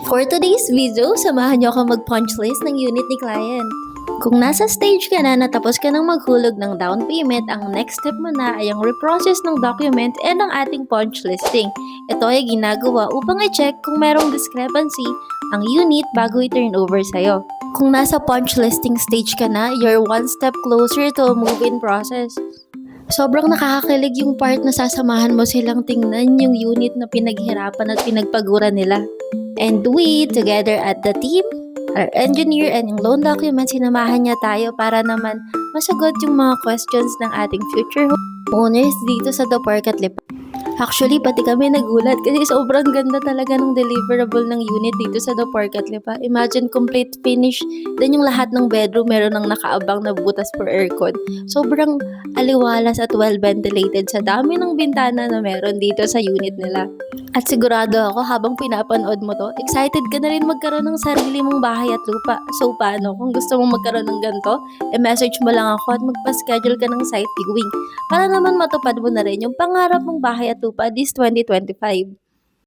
For today's video, samahan niyo ako mag-punch list ng unit ni client. Kung nasa stage ka na natapos ka ng maghulog ng down payment, ang next step mo na ay ang reprocess ng document and ang ating punch listing. Ito ay ginagawa upang i-check kung merong discrepancy ang unit bago i-turn over sa'yo. Kung nasa punch listing stage ka na, you're one step closer to a move-in process. Sobrang nakakakilig yung part na sasamahan mo silang tingnan yung unit na pinaghirapan at pinagpaguran nila. And we, together at the team, our engineer and yung loan document, sinamahan niya tayo para naman masagot yung mga questions ng ating future owners dito sa The Park at Lipa. Actually, pati kami nagulat kasi sobrang ganda talaga ng deliverable ng unit dito sa The Park at Lipa. Imagine complete finish, then yung lahat ng bedroom meron ng nakaabang na butas for aircon. Sobrang aliwalas at well ventilated sa dami ng bintana na meron dito sa unit nila. At sigurado ako habang pinapanood mo to, excited ka na rin magkaroon ng sarili mong bahay at lupa. So paano? Kung gusto mong magkaroon ng ganito, message mo lang ako at magpa-schedule ka ng site viewing para naman matupad mo na rin yung pangarap mong bahay at lupa this 2025.